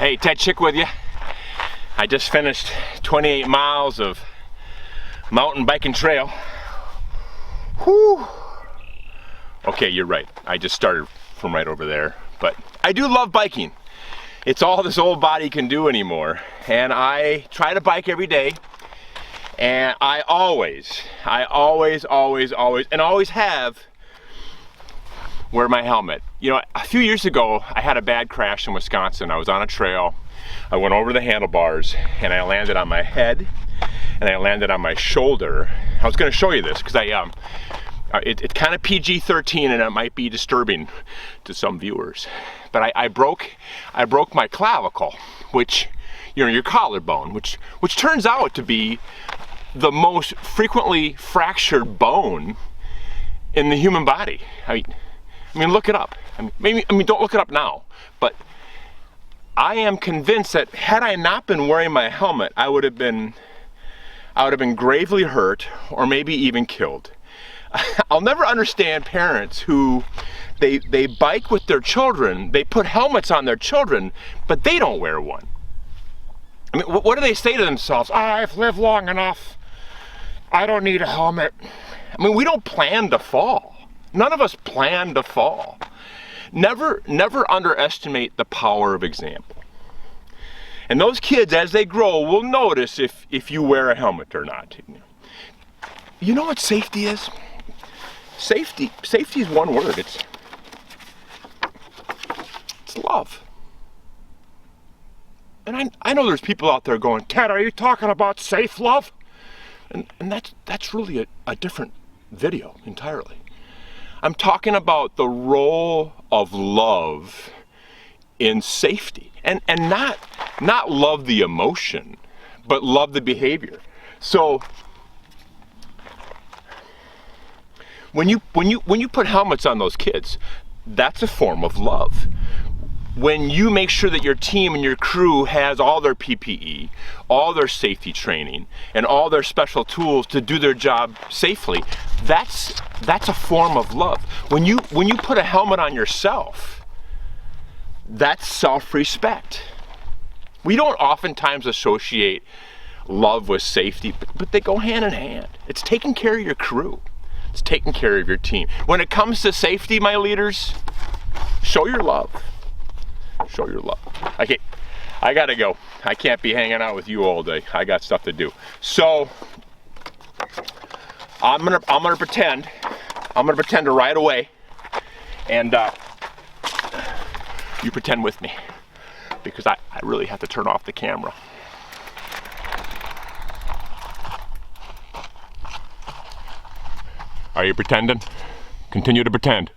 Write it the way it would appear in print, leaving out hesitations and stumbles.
Hey, Ted Chick with you. I just finished 28 miles of mountain biking trail. Whew. Okay, you're right. I just started from right over there. But I do love biking. It's all this old body can do anymore. And I try to bike every day. And I always have wear my helmet. You know, a few years ago, I had a bad crash in Wisconsin. I was on a trail. I went over the handlebars and I landed on my head and I landed on my shoulder. I was going to show you this because it's kind of PG-13 and it might be disturbing to some viewers. But I broke my clavicle, which, you know, your collarbone, which turns out to be the most frequently fractured bone in the human body. I mean, look it up. I mean, don't look it up now, but I am convinced that had I not been wearing my helmet, I would have been gravely hurt or maybe even killed. I'll never understand parents who they bike with their children, they put helmets on their children, but they don't wear one. I mean, what do they say to themselves? I've lived long enough. I don't need a helmet. I mean, we don't plan to fall. None of us plan to fall. Never underestimate the power of example. And those kids, as they grow, will notice if you wear a helmet or not. You know what safety is? Safety is one word. It's love. And I know there's people out there going, Ted, are you talking about safe love? And that's really a different video entirely. I'm talking about the role of love in safety, and not love the emotion, but love the behavior. So when you put helmets on those kids, that's a form of love. When you make sure that your team and your crew has all their PPE, all their safety training, and all their special tools to do their job safely, that's a form of love. When you put a helmet on yourself, that's self-respect. We don't oftentimes associate love with safety, but they go hand in hand. It's taking care of your crew. It's taking care of your team. When it comes to safety, my leaders, show your love. Show your love. Okay, I gotta go. I can't be hanging out with you all day. I got stuff to do. So I'm gonna pretend to ride away, and you pretend with me, because I really have to turn off the camera. Are you pretending? Continue to pretend.